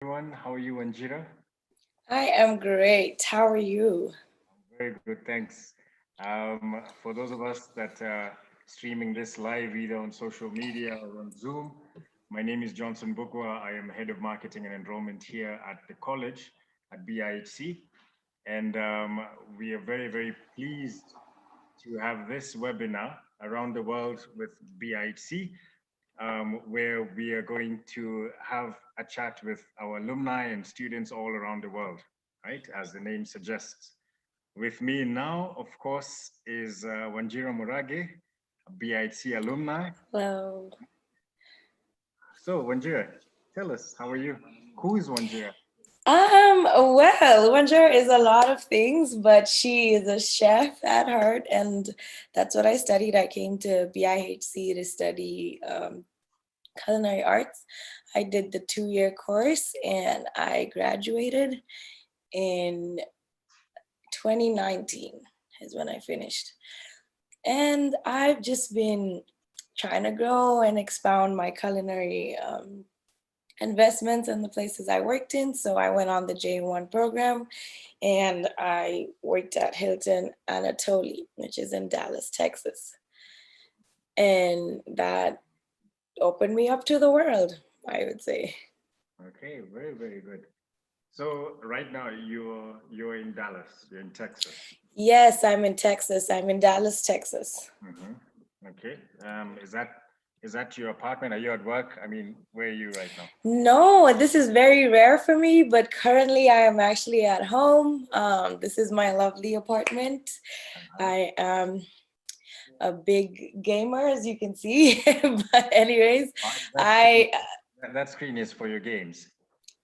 Everyone. How are you, Anjira? I am great. How are you? Very good, thanks. For those of us that are streaming this live either on social media or on Zoom, my name is Johnson Bukwa. I am head of marketing and enrollment here at the college at BIHC. And we are very, very pleased to have this webinar around the world with BIHC, where we are going to have a chat with our alumni and students all around the world, right? As the name suggests. With me now, of course, is Wanjira Murage, a BIHC alumni. Hello. So, Wanjira, tell us, how are you? Who is Wanjira? Well, Wanjara is a lot of things, but she is a chef at heart, and that's what I studied. I came to BIHC to study culinary arts. I did the 2-year course, and I graduated in 2019 is when I finished. And I've just been trying to grow and expound my culinary investments in the places I worked in. So I went on the J1 program and I worked at Hilton Anatoly, which is in Dallas, Texas. And that opened me up to the world, I would say. Okay, very, very good. So, right now you're in Dallas, you're in Texas. Yes, I'm in Texas. I'm in Dallas, Texas. Hmm. Okay. Is that your apartment? Are you at work? I mean, where are you right now? No, this is very rare for me, but currently I am actually at home. This is my lovely apartment. Uh-huh. I am a big gamer, as you can see. But anyways, That screen, I that screen is for your games.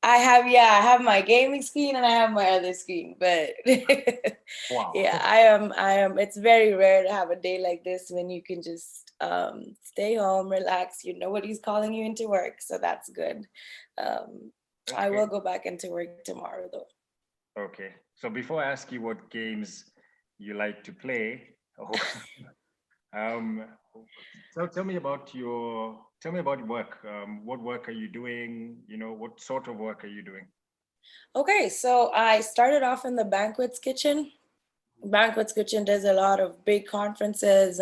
I have my gaming screen and I have my other screen. But Wow. yeah, I am. It's very rare to have a day like this when you can just stay home, relax. Nobody's calling you into work, so that's good. Um, I Okay. will go back into work tomorrow, though. Okay. So before I ask you what games you like to play, um, tell me about work. What work are you doing? What sort of work are you doing? Okay, so I started off in the banquets kitchen. Banquets kitchen does a lot of big conferences.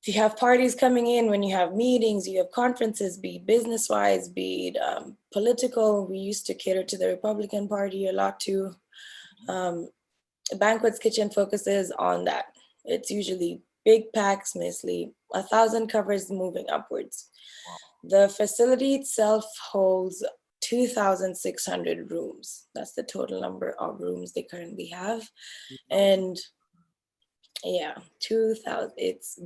If you have parties coming in, when you have meetings, you have conferences, be it business wise, be it political. We used to cater to the Republican Party a lot too. Um, Banquets kitchen focuses on that. It's usually big packs, mostly 1,000 covers moving upwards. Wow. The facility itself holds 2,600 rooms. That's the total number of rooms they currently have. 2000. And yeah, 2,000. It's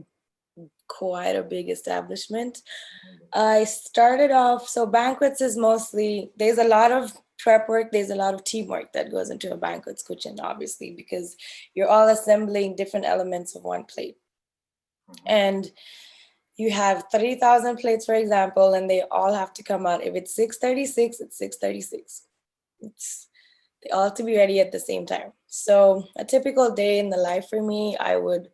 quite a big establishment. I started off, so banquets is mostly, there's a lot of prep work, there's a lot of teamwork that goes into a banquets kitchen, obviously, because you're all assembling different elements of one plate. Mhm. And you have 3,000 plates, for example, and they all have to come out. If it's 6:36, it's 6:36. It's they all have to be ready at the same time. So a typical day in the life for me, I would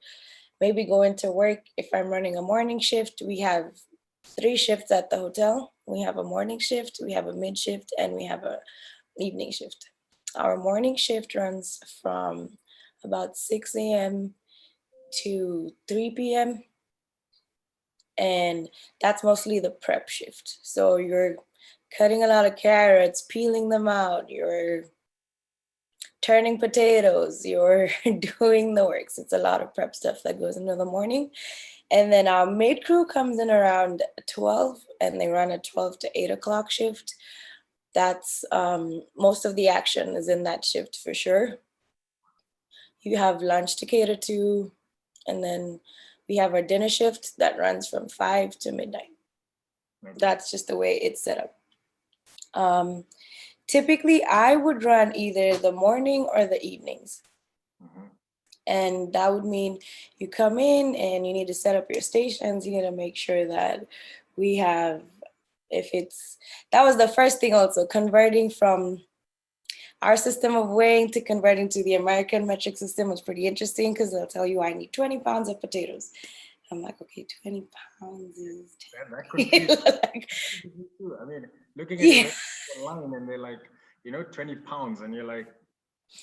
maybe go into work. If I'm running a morning shift, we have 3 shifts at the hotel. We have a morning shift, we have a mid shift, and we have a evening shift. Our morning shift runs from about 6 a.m. to 3 p.m. And that's mostly the prep shift. So you're cutting a lot of carrots, peeling them out, you're turning potatoes, you're doing the works. It's a lot of prep stuff that goes into the morning. And then our maid crew comes in around 12 and they run a 12 to 8 o'clock shift. That's most of the action is in that shift for sure. You have lunch to cater to, and then we have our dinner shift that runs from 5 to midnight. Okay. That's just the way it's set up. Um, Typically, I would run either the morning or the evenings. Mhm. And that would mean you come in and you need to set up your stations. You need to make sure that we have, if it's, that was the first thing also, converting from our system of weighing to converting to the American metric system was pretty interesting because they'll tell you I need 20 pounds of potatoes. I'm like, okay, 20 pounds is That 10. confused Like, me too. I mean, looking at Yeah. it online and they're like, 20 pounds. And you're like,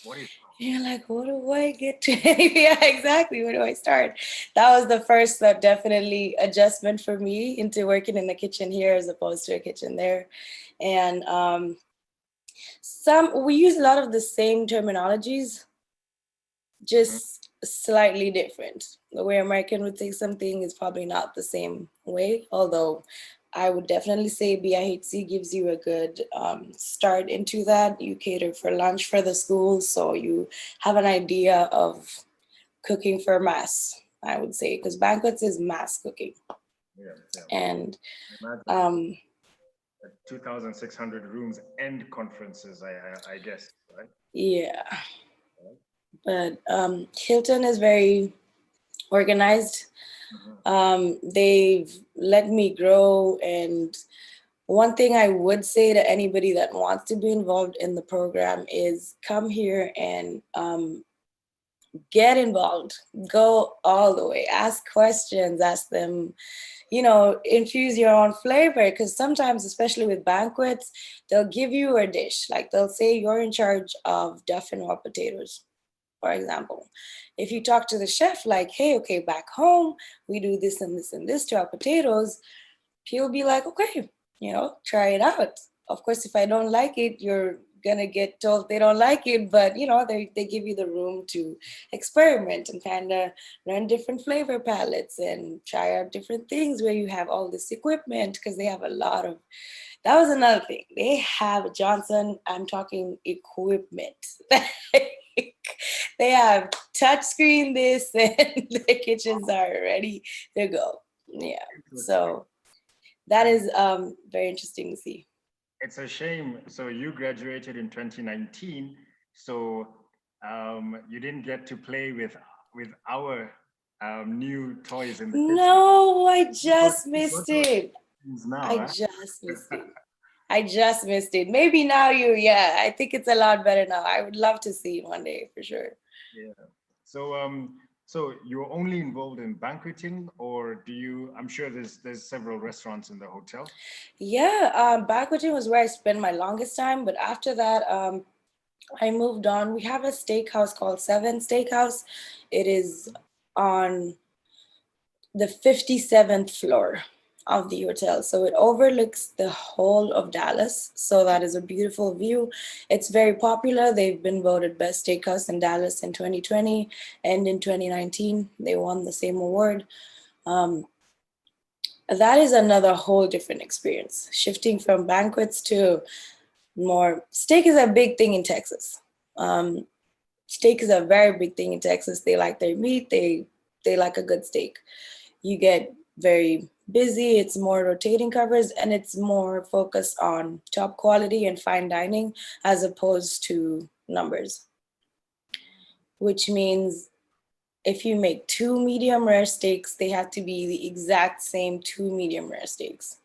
what is You're like, what do I get to? Yeah, exactly. Where do I start? That was the first definitely adjustment for me into working in the kitchen here as opposed to a kitchen there. And we use a lot of the same terminologies, just slightly different. The way American would say something is probably not the same way, although I would definitely say BIHC gives you a good start into that. You cater for lunch for the school, so you have an idea of cooking for mass, I would say, because banquets is mass cooking. Yeah. And Imagine 2,600 rooms and conferences, I guess, right? yeah, but Hilton is very organized. They've let me grow, and one thing I would say to anybody that wants to be involved in the program is come here and get involved, go all the way, ask questions, ask them, infuse your own flavor. Because sometimes, especially with banquets, they'll give you a dish. Like they'll say you're in charge of duff and raw potatoes, for example. If you talk to the chef, like, hey, okay, back home, we do this and this and this to our potatoes, he'll be like, okay, try it out. Of course, if I don't like it, you're gonna get told they don't like it, but they give you the room to experiment and kind of learn different flavor palettes and try out different things where you have all this equipment, because they have a lot of, that was another thing. They have, Johnson, I'm talking equipment. They have touchscreen this and the kitchens are ready to go. Yeah. So that is very interesting to see. It's a shame. So you graduated in 2019. So you didn't get to play with our new toys in the kitchen. No, I just missed it. Now, I just missed it. Maybe now yeah, I think it's a lot better now. I would love to see it one day for sure. Yeah. So you're only involved in banqueting, or do you? I'm sure there's several restaurants in the hotel. Yeah, banqueting was where I spent my longest time, but after that, I moved on. We have a steakhouse called Seven Steakhouse. It is on the 57th floor of the hotel. So it overlooks the whole of Dallas. So that is a beautiful view. It's very popular. They've been voted best steakhouse in Dallas in 2020, and in 2019, they won the same award. That is another whole different experience. Shifting from banquets to more, steak is a big thing in Texas. Steak is a very big thing in Texas. They like their meat. They like a good steak. You get very busy. It's more rotating covers, and it's more focused on top quality and fine dining as opposed to numbers, which means if you make 2 medium rare steaks, they have to be the exact same 2 medium rare steaks.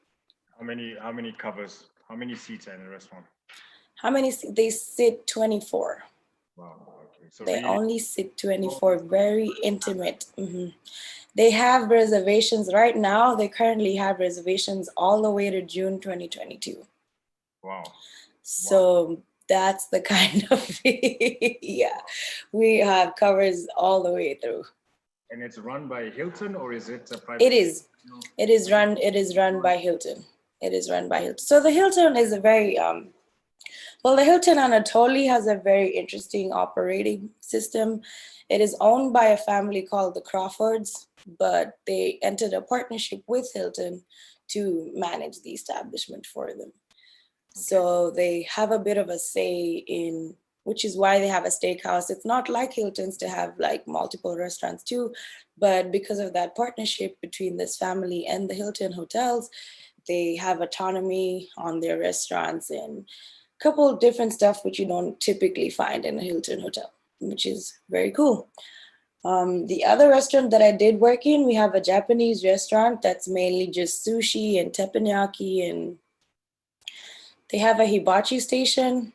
How many covers? How many seats are in the restaurant? They sit 24. Wow. Okay. So they really only sit 24, very intimate. They have reservations right now. They currently have reservations all the way to June 2022. Wow. So that's the kind of, yeah, we have covers all the way through. And it's run by Hilton, or is it a private? It is. It is run by Hilton. It is run by Hilton. So the Hilton is a very, well, the Hilton Anatoly has a very interesting operating system. It is owned by a family called the Crawfords, but they entered a partnership with Hilton to manage the establishment for them. Okay. So they have a bit of a say in, which is why they have a steakhouse. It's not like Hilton's to have like multiple restaurants too, but because of that partnership between this family and the Hilton hotels, they have autonomy on their restaurants and a couple of different stuff which you don't typically find in a Hilton hotel, which is very cool. The other restaurant that I did work in, we have a Japanese restaurant that's mainly just sushi and teppanyaki, and they have a hibachi station,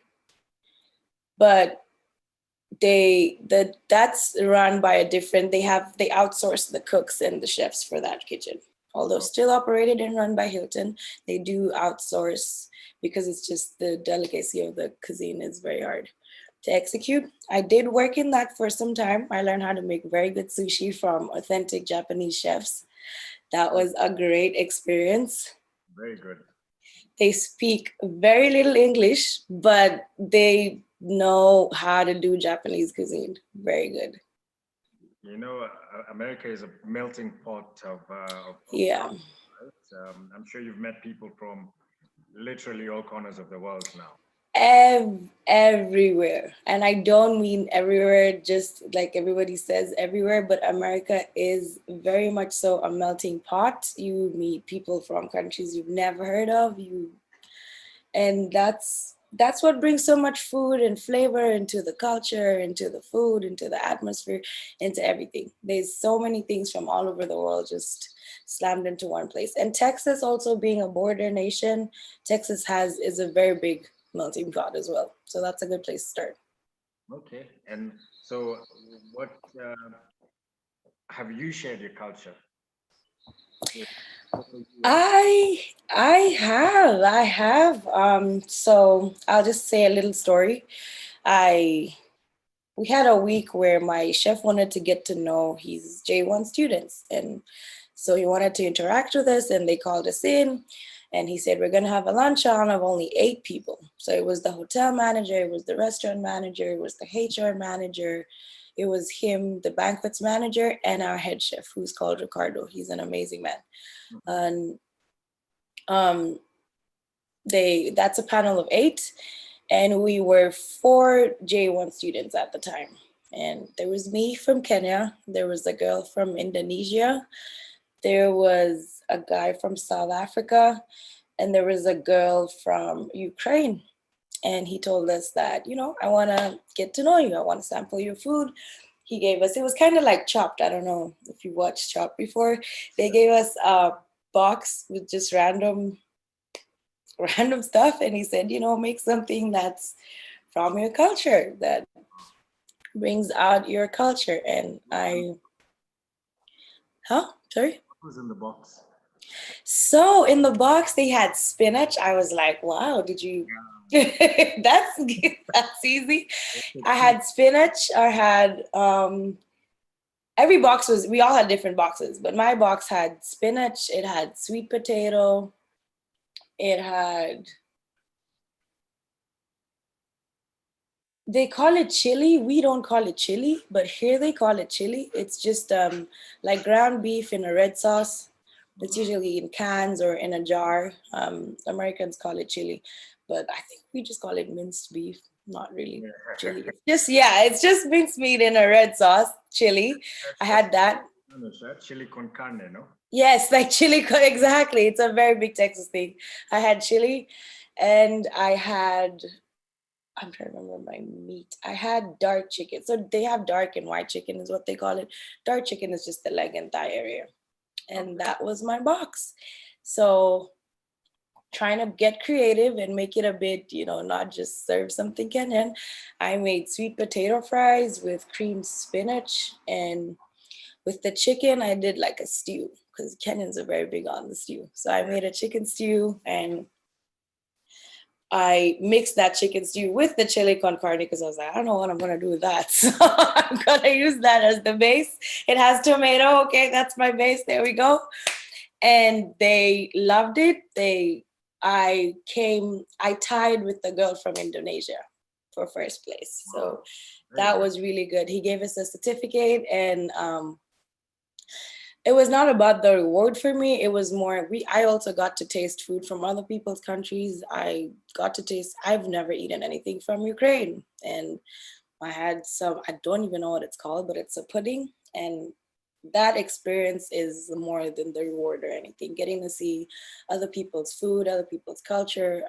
but that's run by a different, they outsource the cooks and the chefs for that kitchen. Although still operated and run by Hilton, they do outsource because it's just the delicacy of the cuisine is very hard to execute. I did work in that for some time. I learned how to make very good sushi from authentic Japanese chefs. That was a great experience. Very good. They speak very little English, but they know how to do Japanese cuisine. Very good. You know, America is a melting pot of Yeah. culture, right? I'm sure you've met people from literally all corners of the world now. Everywhere. And I don't mean everywhere, just like everybody says everywhere, but America is very much so a melting pot. You meet people from countries you've never heard of, and that's what brings so much food and flavor into the culture, into the food, into the atmosphere, into everything. There's so many things from all over the world just slammed into one place. And Texas, also being a border nation, Texas is a very big melting pot as well. So that's a good place to start. Okay. And so what have you shared your culture with? I have. So I'll just say a little story. We had a week where my chef wanted to get to know his J1 students. And so he wanted to interact with us, and they called us in, and he said, we're going to have a luncheon of only 8 people. So it was the hotel manager, it was the restaurant manager, it was the HR manager, it was him, the banquets manager, and our head chef, who's called Ricardo. He's an amazing man. And that's a panel of 8. And we were 4 J1 students at the time. And there was me from Kenya, there was a girl from Indonesia, there was a guy from South Africa, and there was a girl from Ukraine. And he told us that, I want to get to know you, I want to sample your food. He gave us, it was kind of like Chopped. I don't know if you watched Chopped before. They gave us a box with just random stuff, and he said, make something that's from your culture, that brings out your culture. And sorry? What was in the box? So in the box they had spinach. I was like, wow, did you that's easy. I had spinach. I had every box we all had different boxes, but my box had spinach, it had sweet potato, it had, they call it chili. We don't call it chili, but here they call it chili. It's just like ground beef in a red sauce. It's usually in cans or in a jar. Americans call it chili, but I think we just call it minced beef. Not really chili. It's just minced meat in a red sauce, chili. I had that. Chili con carne, no? Yes, like chili, exactly. It's a very big Texas thing. I had chili, and I'm trying to remember my meat. I had dark chicken. So they have dark and white chicken is what they call it. Dark chicken is just the leg and thigh area. And that was my box. So trying to get creative and make it a bit, not just serve something Kenyan. I made sweet potato fries with creamed spinach, and with the chicken, I did like a stew because Kenyans are very big on the stew. So I made a chicken stew, and I mixed that chicken stew with the chili con carne because I was like, I don't know what I'm going to do with that. So I'm going to use that as the base. It has tomato. Okay, that's my base. There we go. And they loved it. I tied with the girl from Indonesia for first place. So that was really good. He gave us a certificate, and it was not about the reward for me. It was more, I also got to taste food from other people's countries. I've never eaten anything from Ukraine. And I had I don't even know what it's called, but it's a pudding. And that experience is more than the reward or anything. Getting to see other people's food, other people's culture.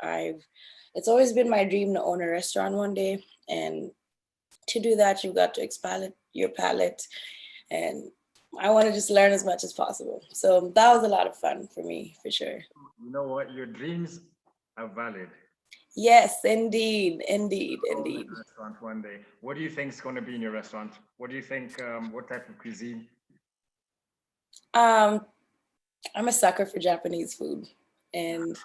It's always been my dream to own a restaurant one day. And to do that, you've got to expand your palate, and I want to just learn as much as possible. So that was a lot of fun for me, for sure. You know what? Your dreams are valid. Yes, indeed. Restaurant one day. What do you think is going to be in your restaurant? What do you think? What type of cuisine? I'm a sucker for Japanese food, and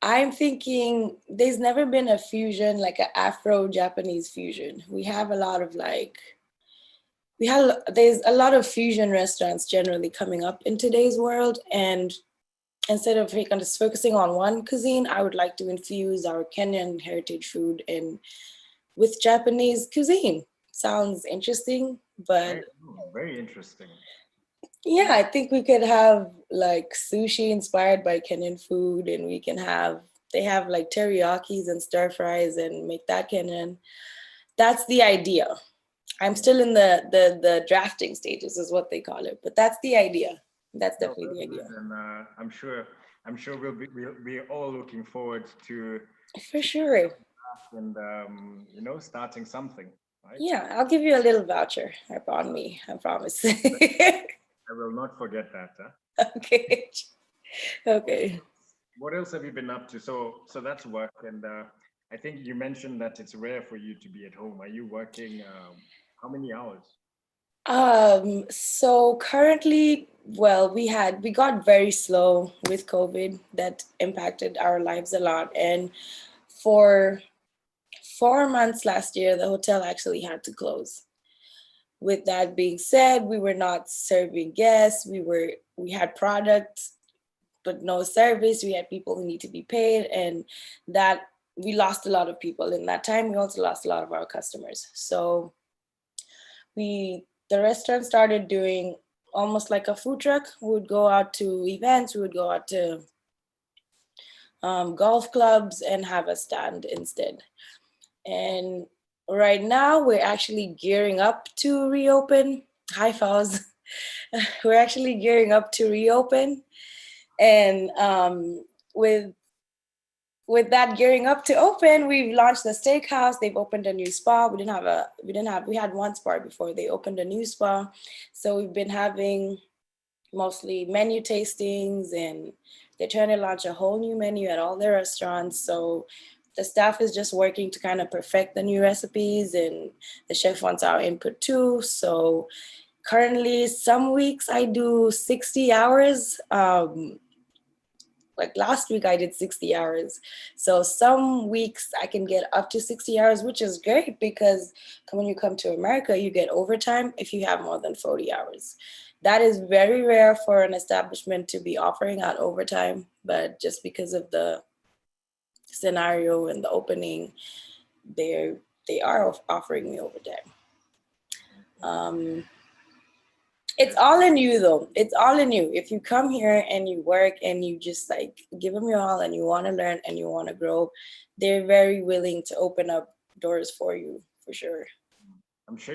I'm thinking there's never been a fusion, like an Afro-Japanese fusion. We have a lot of there's a lot of fusion restaurants generally coming up in today's world. And instead of just focusing on one cuisine, I would like to infuse our Kenyan heritage food in with Japanese cuisine. Sounds interesting, but Very cool. Very interesting. yeah, I think we could have like sushi inspired by Kenyan food, and they have like teriyakis and stir fries and make that Kenyan. That's the idea. I'm still in the drafting stages is what they call it, but that's the idea. That's No, definitely the very good. idea. And I'm sure we're all looking forward to For sure. and starting something, right? Yeah, I'll give you a little voucher on me, I promise. I will not forget that. Huh? Okay. Okay. What else have you been up to? So that's work, and I think you mentioned that it's rare for you to be at home. Are you working? How many hours? So currently, well, we got very slow with COVID. That impacted our lives a lot. And for 4 months last year, the hotel actually had to close. With that being said, we were not serving guests. We had products, but no service. We had people who need to be paid, and that we lost a lot of people in that time. We also lost a lot of our customers. So the restaurant started doing almost like a food truck. We would go out to events, we would go out to golf clubs and have a stand instead. And right now we're actually gearing up to reopen. Hi, Fawz. We're actually gearing up to reopen. And with that gearing up to open, we've launched the steakhouse. They've opened a new spa. We had one spa before. They opened a new spa. So we've been having mostly menu tastings, and they're trying to launch a whole new menu at all their restaurants. So the staff is just working to kind of perfect the new recipes, and the chef wants our input too. So currently some weeks I do 60 hours. Like last week I did 60 hours. So some weeks I can get up to 60 hours, which is great because when you come to America, you get overtime if you have more than 40 hours. That is very rare for an establishment to be offering out overtime, but just because of the scenario and the opening, they are offering me overtime. It's all in you though. It's all in you. If you come here and you work and you just like give them your all and you want to learn and you want to grow, they're very willing to open up doors for you for sure. I'm sure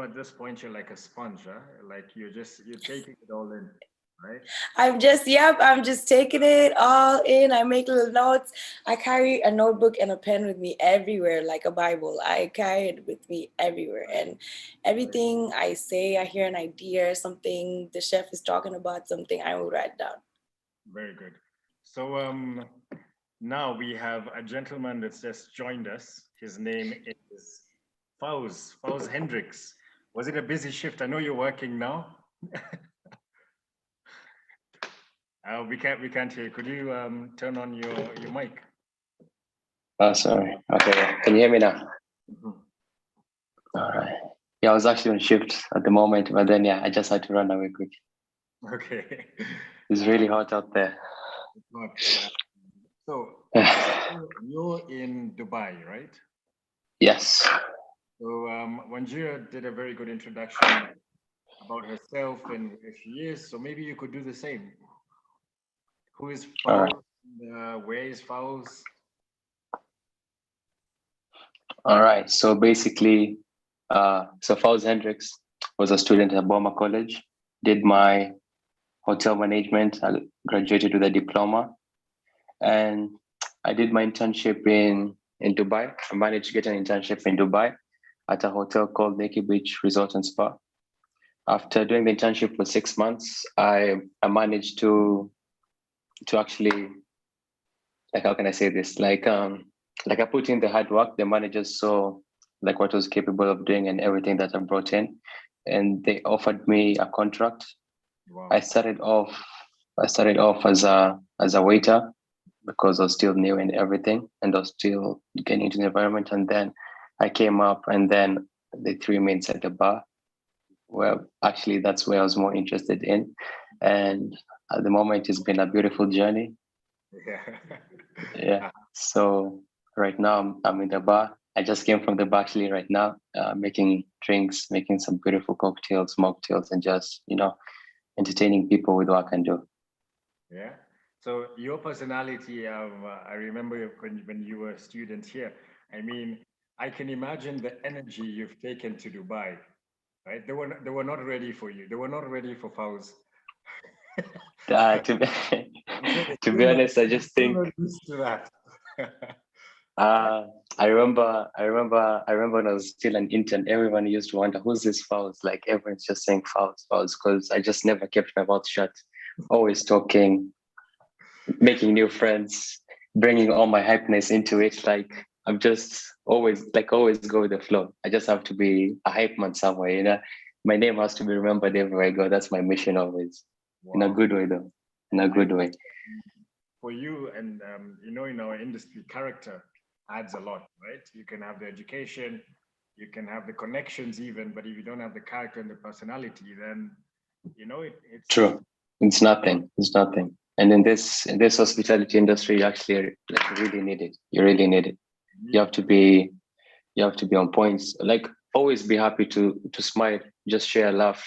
at this point you're like a sponge, huh? Like you're taking it all in, right? I'm just taking it all in. I make little notes. I carry a notebook and a pen with me everywhere, like a Bible. I carry it with me everywhere. And everything I say, I hear an idea, something the chef is talking about, something I will write down. Very good. So now we have a gentleman that's just joined us. His name is Fawz Hendricks. Was it a busy shift? I know you're working now. We can't hear you. Could you turn on your mic? Oh, sorry. Okay, can you hear me now? Mm-hmm. All right. Yeah, I was actually on shift at the moment, but then I just had to run away quick. Okay. It's really hot out there. So you're in Dubai, right? Yes. So Wanjira did a very good introduction about herself and where she is. So maybe you could do the same. Who is Fawz? Where is Fawz? All right. So basically, Fawz Hendricks was a student at Boma College, did my hotel management. I graduated with a diploma, and I did my internship in Dubai. I managed to get an internship in Dubai at a hotel called Naked Beach Resort and Spa. After doing the internship for 6 months, I managed to actually, like, how can I say this? Like I put in the hard work. The managers saw like what I was capable of doing and everything that I brought in, and they offered me a contract. Wow. I started off as a waiter, because I was still new in everything and I was still getting into the environment. And then I came up and then they threw me inside the bar. Well, actually, that's where I was more interested in. And at the moment, it's been a beautiful journey. Yeah. Yeah. So right now, I'm in the bar. I just came from the bar actually right now, making drinks, making some beautiful cocktails, mocktails, and just, entertaining people with what I can do. Yeah. So your personality, I remember when you were a student here. I mean, I can imagine the energy you've taken to Dubai, right? They were not ready for you. They were not ready for Fawz. To be, I'm sure they're to still be not, honest, I just still think not used to that. uh, I remember when I was still an intern, everyone used to wonder who's this Fouls? Like everyone's just saying Fouls, because I just never kept my mouth shut, always talking, making new friends, bringing all my hypeness into it. Like I'm just always go with the flow. I just have to be a hype man somewhere. My name has to be remembered everywhere I go. That's my mission always, in a Wow. good way though, in a good way. For you and in our industry, character adds a lot, right? You can have the education, you can have the connections even, but if you don't have the character and the personality, then it's True. It's nothing. It's nothing. And in this hospitality industry, you actually like really need it. You really need it. You have to be you have to be on points. Like always be happy to smile, just share a laugh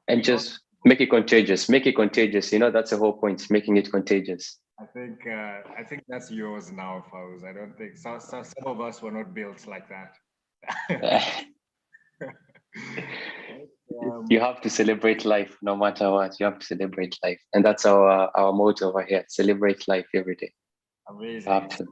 and you know, just make it contagious. Make it contagious. That's the whole point, making it contagious. I think that's yours now, Fawz. I don't think some of us were not built like that. You have to celebrate life no matter what. You have to celebrate life. And that's our motto over here. Celebrate life every day. You have Amazing. to.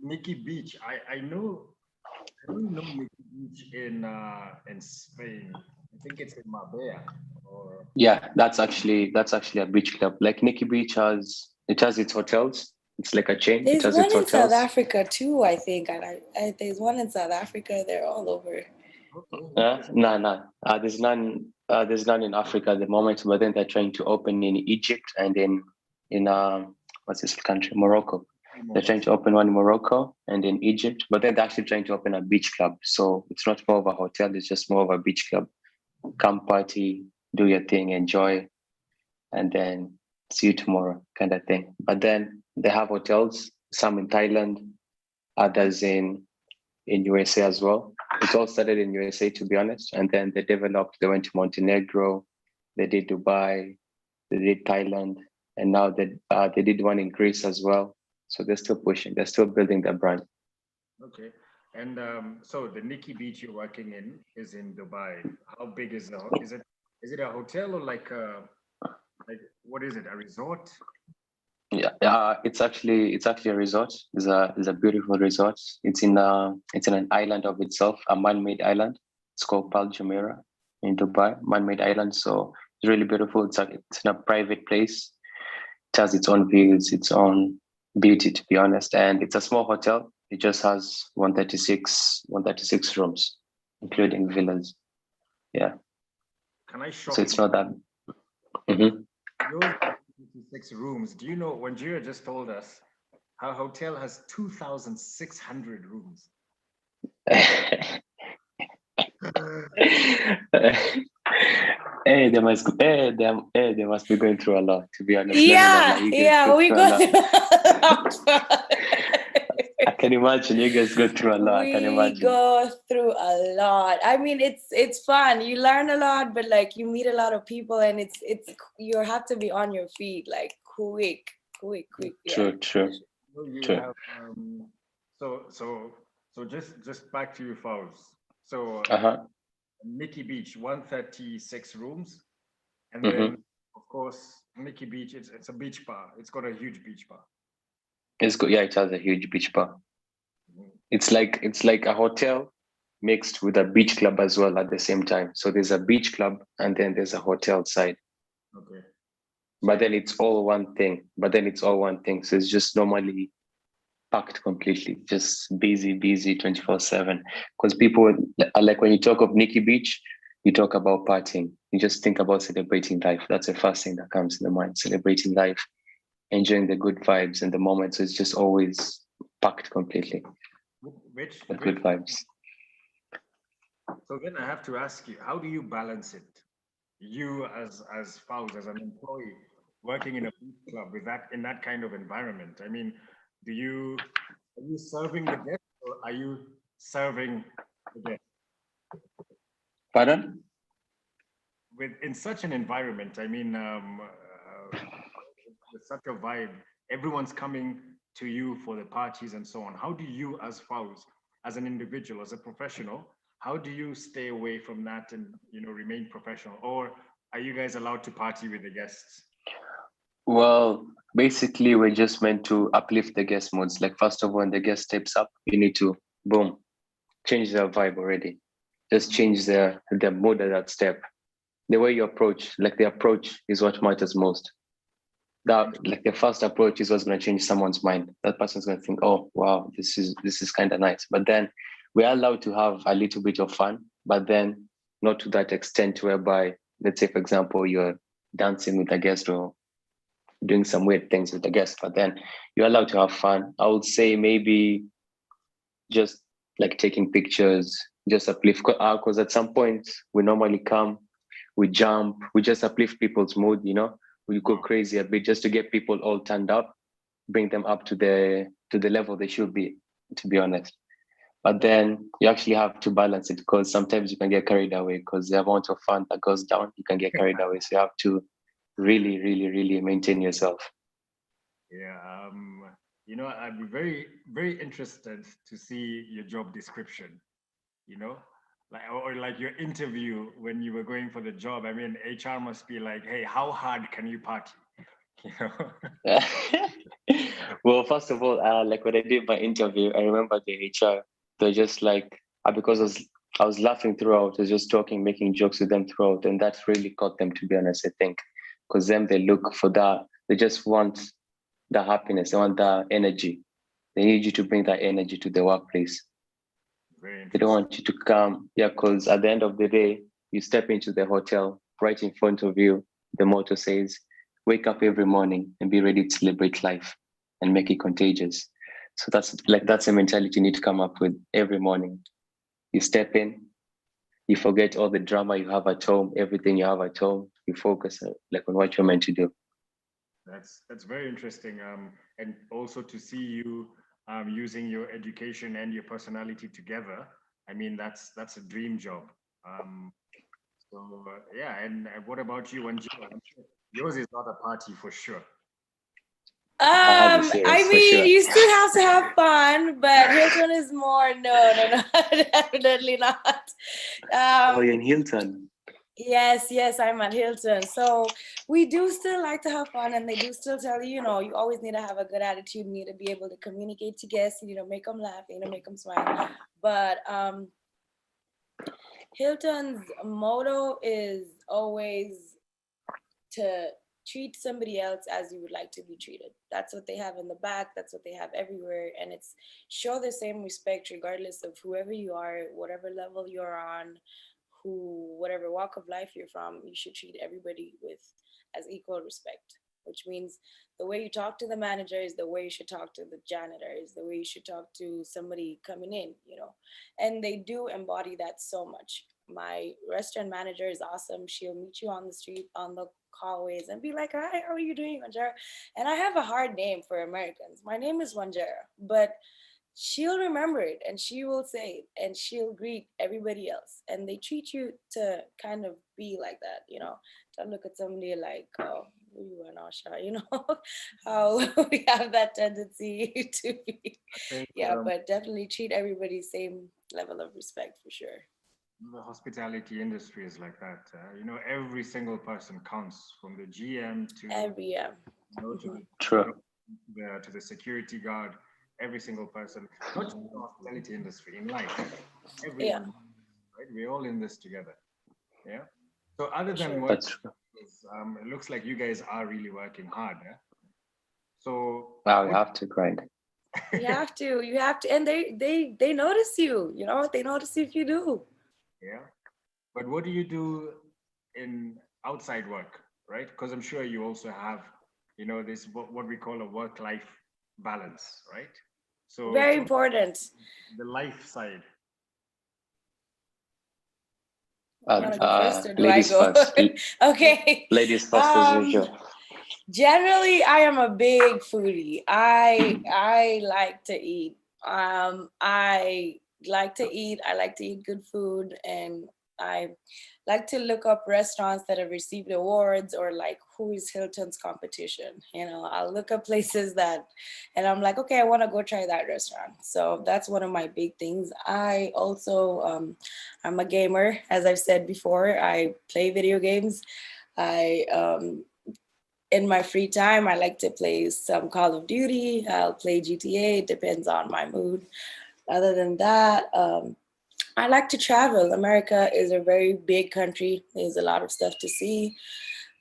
Nikki Beach. I don't know Nikki Beach in Spain. I think it's in Marbella. Or Yeah, that's actually a beach club. Like Nikki Beach has its hotels. It's like a chain. It There's has one its in South hotels. Africa too, I think. And there's one in South Africa. They're all over. okay, No, no. There's none. There's none in Africa at the moment. But then they're trying to open in Egypt and in what's this country? Morocco. They're trying to open one in Morocco and in Egypt. But then they're actually trying to open a beach club. So it's not more of a hotel. It's just more of a beach club. Come party, do your thing, enjoy, and then see you tomorrow kind of thing. But then they have hotels, some in Thailand, others in USA as well. It all started in USA, to be honest, and then they developed. They went to Montenegro, they did Dubai, they did Thailand, and now they did one in Greece as well. So they're still pushing. They're still building their brand. okay. And so the Nikki Beach you're working in is in Dubai. How big is is it a hotel or like what is it? A resort? Yeah, it's actually a resort. It's a beautiful resort. It's in an island of itself, a man-made island. It's called Pal Jumeirah in Dubai, man-made island. So it's really beautiful. It's in a private place. It has its own views, its own beauty, to be honest. And it's a small hotel. It just has 136 rooms, including villas. Yeah. Can I So shock it's you? not that. Mhm. Yours has 56 rooms. Do you know when Jira just told us her hotel has 2,600 rooms? They must be going through a lot, to be honest. Let me not lie, Yeah, you guys yeah, go we through a go lot. through a lot. I can imagine you guys go through a lot. I can We imagine. go through a lot. I mean, it's fun. You learn a lot, but like you meet a lot of people, and it's you have to be on your feet like quick. Yeah. True, true, So you true. have so just back to you, Fouls. So Uh-huh. Nikki Beach, 136 rooms, and then Mm-hmm. of course Nikki Beach. It's a beach bar. It's got a huge beach bar. It's good. Yeah, it has a huge beach bar. Mhm. It's like a hotel mixed with a beach club as well at the same time. So there's a beach club and then there's a hotel side. Okay. But then it's all one thing. So it's just normally packed completely, just busy 24/7. Because people are like, when you talk of Nikki Beach, you talk about partying. You just think about celebrating life. That's the first thing that comes in the mind, celebrating life, enjoying the good vibes and the moments. So it's just always packed completely Which, with good vibes. so then I have to ask you, how do you balance it? You as Fowles, as an employee working in a beach club with that in that kind of environment. I mean, are you serving the guests or are you serving the guests? Pardon? In such an environment, I mean, with such a vibe, everyone's coming to you for the parties and so on. How do you, as Fowles, as an individual, as a professional, how do you stay away from that and remain professional? Or are you guys allowed to party with the guests? Well, basically, we're just meant to uplift the guest moods. Like, first of all, when the guest steps up, you need to, boom, change their vibe already. Just change their mood at that step. The way you approach, like the approach is what matters most. That, like the first approach is what's going to change someone's mind. That person's going to think, oh, wow, this is kind of nice. But then we are allowed to have a little bit of fun, but then not to that extent whereby, let's say, for example, you're dancing with a guest or doing some weird things with the guest, but then you're allowed to have fun. I would say maybe just like taking pictures, just uplift, because at some point we normally come, we jump, we just uplift people's mood, we go crazy a bit just to get people all turned up, bring them up to the level they should be, to be honest. But then you actually have to balance it, because sometimes you can get carried away, because the amount of fun that goes down, you can get carried away. So you have to really, really, really maintain yourself. Yeah, I'd be very, very interested to see your job description, like or like your interview when you were going for the job. I mean, HR must be like, hey, how hard can you party? Well, first of all, like when I did my interview, I remember the HR, they're just like, because I was laughing throughout, I was just talking, making jokes with them throughout, and that really caught them, to be honest, I think, because them, they look for that, they just want the happiness, they want the energy. They need you to bring that energy to the workplace. They don't want you to come, because at the end of the day, you step into the hotel, right in front of you, the motto says, wake up every morning and be ready to celebrate life and make it contagious. So that's a mentality you need to come up with every morning. You step in, you forget all the drama you have at home, everything you have at home, you focus on what you're meant to do. That's very interesting. And also to see you using your education and your personality together. I mean, that's a dream job. Yeah. And what about you, Angela? Yours is not a party for sure. I mean, sure. you still have to have fun, but Hilton is more, no, definitely not. Oh, you're in Hilton. Yes, I'm at Hilton. So we do still like to have fun, and they do still tell you, you always need to have a good attitude, you need to be able to communicate to guests, make them laugh, make them smile. But Hilton's motto is always to treat somebody else as you would like to be treated. That's what they have in the back. That's what they have everywhere. And it's show the same respect regardless of whoever you are, whatever level you're on, whatever walk of life you're from. You should treat everybody with as equal respect, which means the way you talk to the manager is the way you should talk to the janitor, is the way you should talk to somebody coming in, and they do embody that so much. My restaurant manager is awesome. She'll meet you on the street, on the hallways, and be like, hi, how are you doing, Wanjara? And I have a hard name for Americans. My name is Wanjara, but she'll remember it and she will say it and she'll greet everybody else. And they treat you to kind of be like that, to look at somebody like, oh, who you are now, Shah, how we have that tendency to be. But definitely treat everybody same level of respect for sure. The hospitality industry is like that. Every single person counts, from the GM to to the security guard. Every single person, not just in the hospitality industry, in life. Everyone, right? We're all in this together. Yeah. So other than work, it looks like you guys are really working hard. Yeah? So wow, we have to grind. You have to, and they notice you. They notice if you do. Yeah, but what do you do in outside work, right? Because I'm sure you also have this what we call a work-life balance, right? So Very important. the life side. You want to go first or do I Ladies go? first. Okay. Ladies first as usual. Generally, I am a big foodie. I like to eat. I like to eat. I like to eat good food, and I like to look up restaurants that have received awards or like who is Hilton's competition. I'll look up places and I'm like, okay, I want to go try that restaurant. So that's one of my big things. I also, I'm a gamer, as I've said before. I play video games. I In my free time, I like to play some Call of Duty. I'll play GTA. It depends on my mood. Other than that, I like to travel. America is a very big country. There's a lot of stuff to see.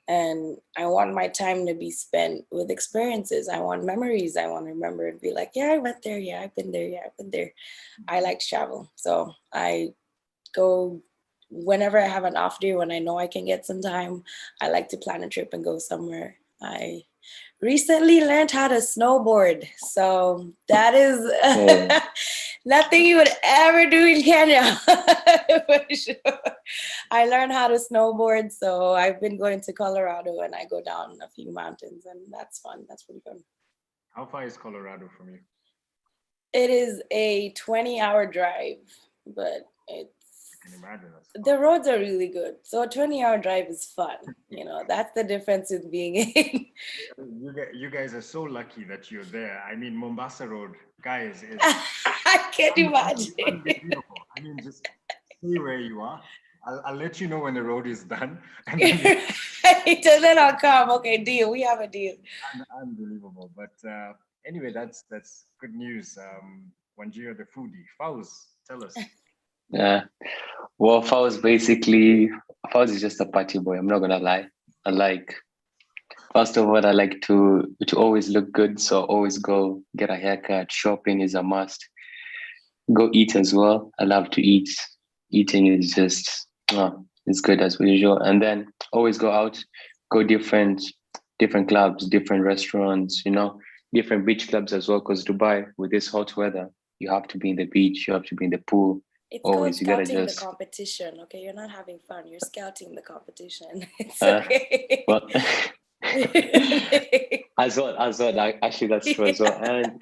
And I want my time to be spent with experiences. I want memories. I want to remember and be like, yeah, I went there. Yeah, I've been there. Yeah, I've been there. I like to travel. So I go whenever I have an off day, when I know I can get some time. I like to plan a trip and go somewhere. I recently learned how to snowboard. So that is nothing you would ever do in Kenya. For sure. I learned how to snowboard. So I've been going to Colorado and I go down a few mountains, and that's fun. That's pretty fun. How far is Colorado from you? It is a 20-hour drive, but I can imagine. the roads are really good. So a 20-hour drive is fun. That's the difference with being in. You guys are so lucky that you're there. I mean, Mombasa Road, guys, is I can't imagine. unbelievable. I mean, just see where you are. I'll let you know when the road is done. And then I'll come. Okay, deal. We have a deal. Unbelievable. But anyway, that's good news. Wanjira the foodie. Fauz, tell us. Yeah. Well, Fauz is just a party boy. I'm not gonna lie. First of all, I like to always look good. So always go get a haircut. Shopping is a must. Go eat as well. I love to eat. Eating is just it's good as usual. And then always go out, go different clubs, different restaurants, different beach clubs as well. Because Dubai, with this hot weather, you have to be in the beach, you have to be in the pool. It's always, called scouting the competition. Okay, you're not having fun. You're scouting the competition. It's okay. Well, as well. Actually, that's true as well. And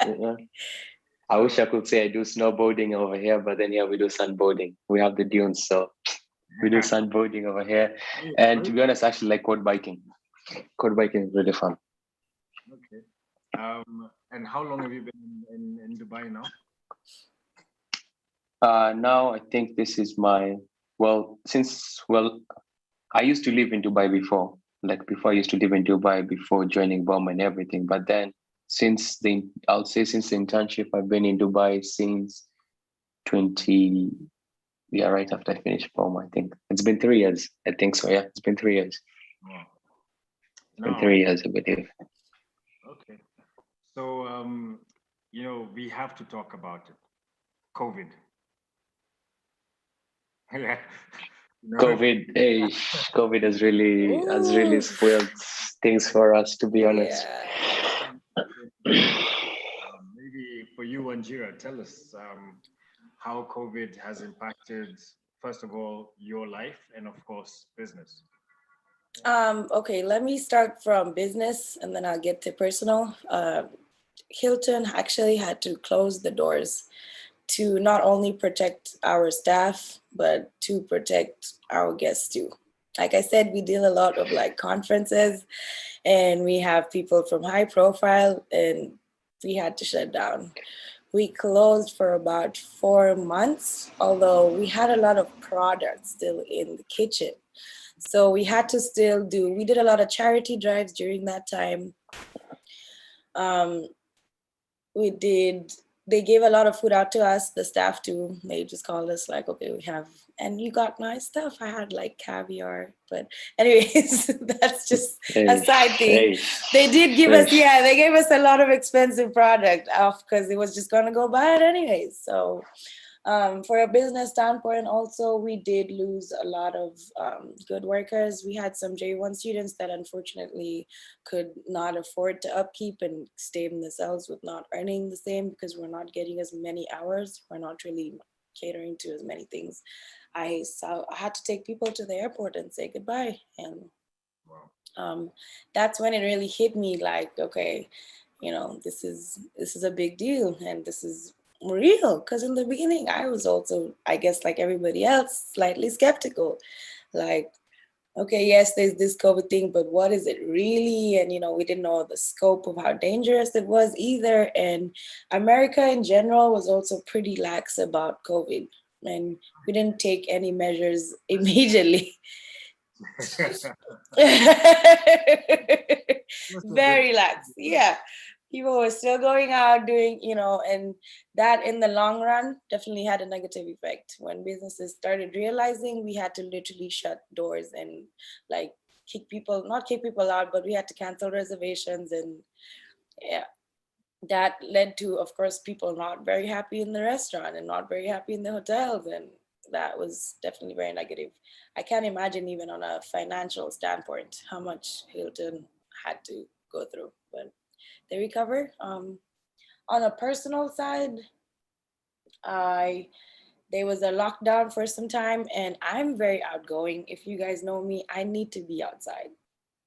I wish I could say I do snowboarding over here, but then we do sunboarding. We have the dunes, so we do sunboarding over here. And to be honest, I actually like quad biking. Quad biking is really fun. Okay. And how long have you been in Dubai now? Now I think this is I used to live in Dubai before. Like before, I used to live in Dubai before joining BOM and everything. But then since the internship, I've been in Dubai since right after I finished BOM, I think. It's been 3 years. I think so, yeah. It's been 3 years. Wow. It's been 3 years, I believe. Okay. So, we have to talk about it. COVID. Yeah. COVID has really spoiled things for us, to be honest. Maybe for you, Wanjira, tell us how COVID has impacted, first of all, your life and of course, business. Okay, let me start from business and then I'll get to personal. Hilton actually had to close the doors to not only protect our staff, but to protect our guests too. Like I said, we deal a lot of like conferences and we have people from high profile and we had to shut down. We closed for about 4 months, although we had a lot of products still in the kitchen. So we had to we did a lot of charity drives during that time. They gave a lot of food out to us, the staff too. They just called us like, okay, and you got nice stuff. I had like caviar, but anyways, that's just a side thing. They did give us, they gave us a lot of expensive product because it was just gonna go buy it anyways. So For a business standpoint, also, we did lose a lot of good workers. We had some J1 students that unfortunately could not afford to upkeep and stay in the cells with not earning the same because we're not getting as many hours. We're not really catering to as many things. I had to take people to the airport and say goodbye. And that's when it really hit me like, okay, this is a big deal and this is real. Because in the beginning, I was also, I guess, like everybody else, slightly skeptical. Like, okay, yes, there's this COVID thing, but what is it really? And, we didn't know the scope of how dangerous it was either. And America in general was also pretty lax about COVID. And we didn't take any measures immediately. Very lax. Yeah. People were still going out doing, and that in the long run definitely had a negative effect. When businesses started realizing, we had to literally shut doors and like not kick people out, but we had to cancel reservations. And yeah, that led to, of course, people not very happy in the restaurant and not very happy in the hotels. And that was definitely very negative. I can't imagine even on a financial standpoint how much Hilton had to go through, but they recover. On a personal side, there was a lockdown for some time, and I'm very outgoing. If you guys know me, I need to be outside.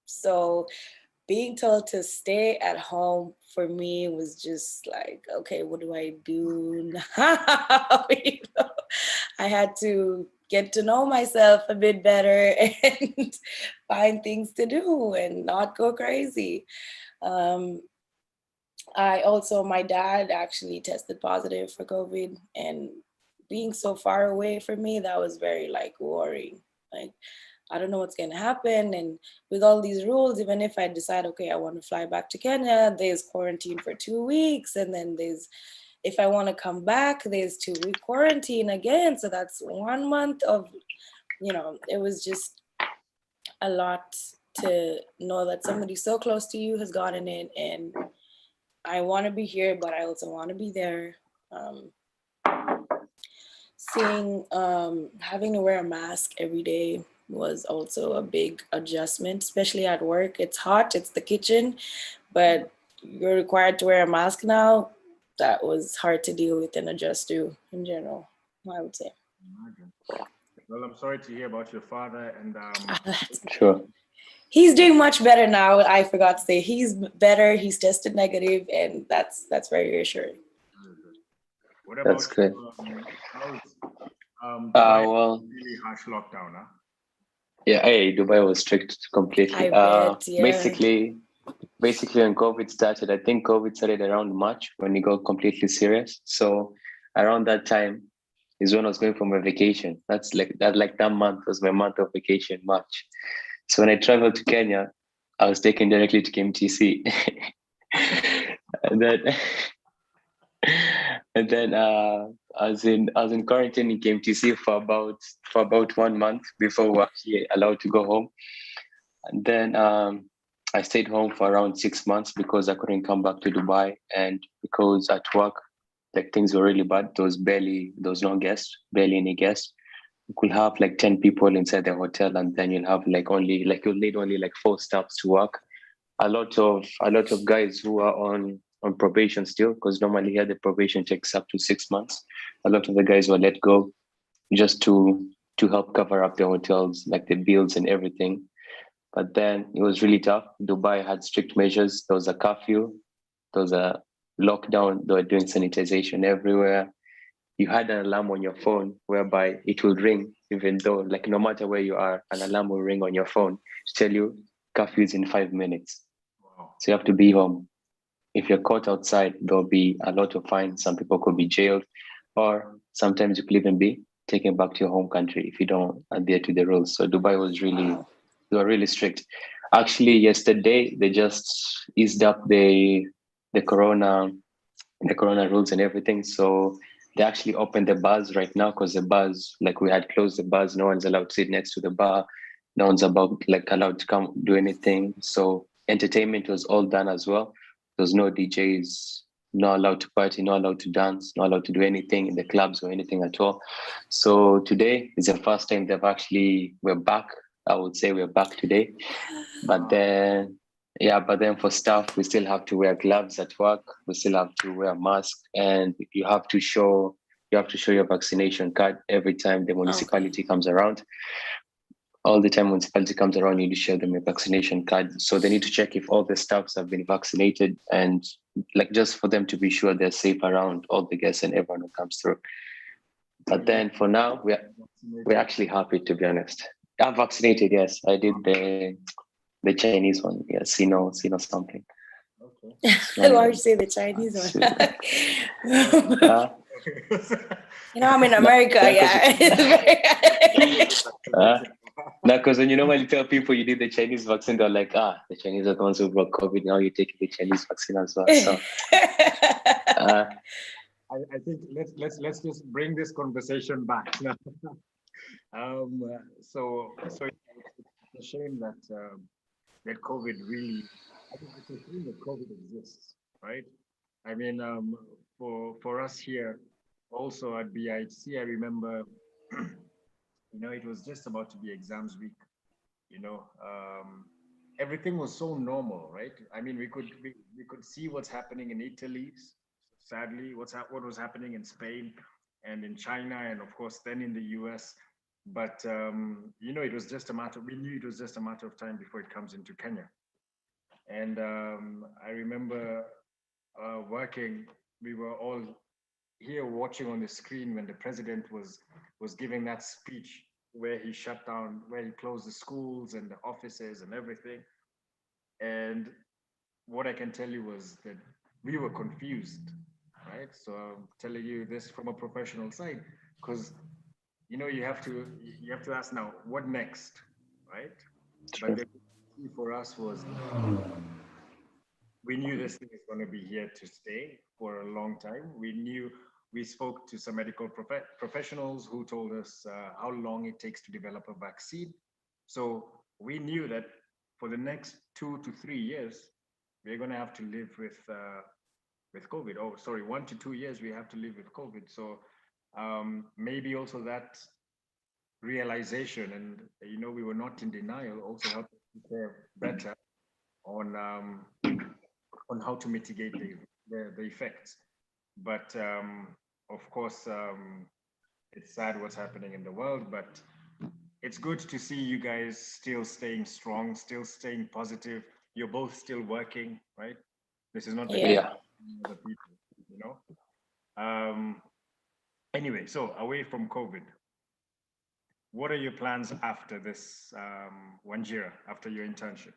So being told to stay at home for me was just like, okay, what do I do now? I had to get to know myself a bit better and find things to do and not go crazy. My dad actually tested positive for COVID, and being so far away from me, that was very worrying. Like, I don't know what's going to happen. And with all these rules, even if I decide, okay, I want to fly back to Kenya, there's quarantine for 2 weeks. And then if I want to come back, there's 2-week quarantine again. So that's 1 month of, it was just a lot to know that somebody so close to you has gotten it. And I want to be here, but I also want to be there. Having to wear a mask every day was also a big adjustment, especially at work. It's hot, it's the kitchen, but you're required to wear a mask now. That was hard to deal with and adjust to in general, I would say. Well, I'm sorry to hear about your father, and Sure. He's doing much better now. I forgot to say he's better. He's tested negative, and that's very reassuring. What about That's great. Dubai, really harsh lockdown, huh? Yeah, Dubai was strict completely. I bet, yeah. Basically when COVID started, I think COVID started around March when it got completely serious. So around that time is when I was going for my vacation. That month was my month of vacation, March. So when I traveled to Kenya, I was taken directly to KMTC. and then I was in quarantine in KMTC for about 1 month before we were actually allowed to go home. And then I stayed home for around 6 months because I couldn't come back to Dubai, and because at work, things were really bad. There was no guests, barely any guests. You could have 10 people inside the hotel, and then you'll have you'll need only 4 staffs to work. A lot of guys who are on probation still, because normally here the probation takes up to 6 months. A lot of the guys were let go just to help cover up the hotels, the bills and everything. But then it was really tough. Dubai had strict measures. There was a curfew. There was a lockdown. They were doing sanitization everywhere. You had an alarm on your phone whereby it will ring, even though no matter where you are, an alarm will ring on your phone to tell you curfew is in 5 minutes. Wow. So you have to be home. If you're caught outside, there'll be a lot of fines. Some people could be jailed, or sometimes you could even be taken back to your home country if you don't adhere to the rules. So Dubai was they were really strict. Actually, yesterday they just eased up the corona rules and everything. So they actually opened the bars right now, because the bars, we had closed the bars. No one's allowed to sit next to the bar. No one's allowed to come do anything. So entertainment was all done as well. There was no DJs, not allowed to party, not allowed to dance, not allowed to do anything in the clubs or anything at all. So today is the first time we're back. I would say we're back today. But then, but then for staff, we still have to wear gloves at work. We still have to wear masks, and you have to show your vaccination card every time the municipality comes around. All the time municipality comes around, you need to show them a vaccination card. So they need to check if all the staffs have been vaccinated, and like just for them to be sure they're safe around all the guests and everyone who comes through. But then for now, we're actually happy, to be honest. I'm vaccinated, yes. I did the Chinese one, yes, Sino something. Okay. Why would you say the Chinese one? I'm in America, No, because when you normally tell people you did the Chinese vaccine, they're like, the Chinese are the ones who brought COVID. Now you're taking the Chinese vaccine as well. So, I think let's just bring this conversation back now. So it's a shame that that COVID really. I think it's a shame that COVID exists, right? I mean, for us here, also at BIHC, I remember. It was just about to be exams week. Everything was so normal, right? I mean, we could see what's happening in Italy, sadly, what was happening in Spain and in China, and of course then in the US. But it was just a matter. We knew it was just a matter of time before it comes into Kenya. And I remember working. We were all here watching on the screen when the president was giving that speech where he shut down, where he closed the schools and the offices and everything. And what I can tell you was that we were confused, right? So I'm telling you this from a professional side, because you have to ask now, what next, right? True. But the key for us was we knew this thing is going to be here to stay for a long time. We spoke to some medical professionals who told us how long it takes to develop a vaccine. So we knew that for the next 2 to 3 years, we're going to have to live with COVID. Oh, sorry, 1 to 2 years we have to live with COVID. So maybe also that realization, and we were not in denial, also helped us prepare better on how to mitigate the effects. But of course, it's sad what's happening in the world, but it's good to see you guys still staying strong, still staying positive. You're both still working, right? This is not the other people, Anyway, so away from COVID, what are your plans after this 1 year, after your internship?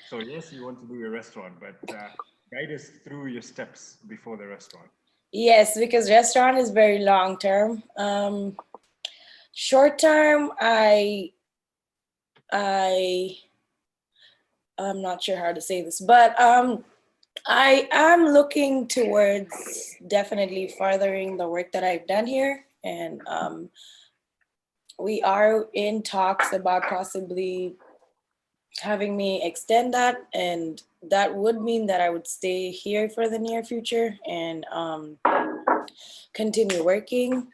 So yes, you want to do a restaurant, but guide us through your steps before the restaurant. Yes, because restaurant is very long term. Short term, I'm not sure how to say this, but I am looking towards definitely furthering the work that I've done here, and we are in talks about possibly having me extend that, and that would mean that I would stay here for the near future and continue working.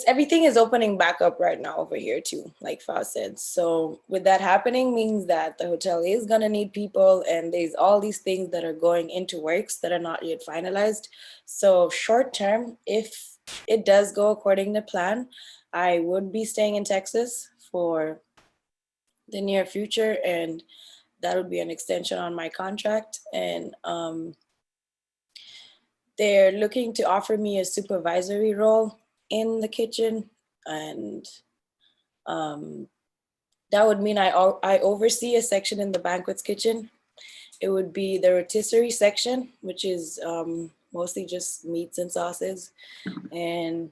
Everything is opening back up right now over here too, like Faust said. So with that happening means that the hotel is gonna need people, and there's all these things that are going into works that are not yet finalized. So short term, if it does go according to plan, I would be staying in Texas for the near future, and that would be an extension on my contract. And they're looking to offer me a supervisory role in the kitchen, and that would mean I oversee a section in the banquets kitchen. It would be the rotisserie section, which is mostly just meats and sauces. And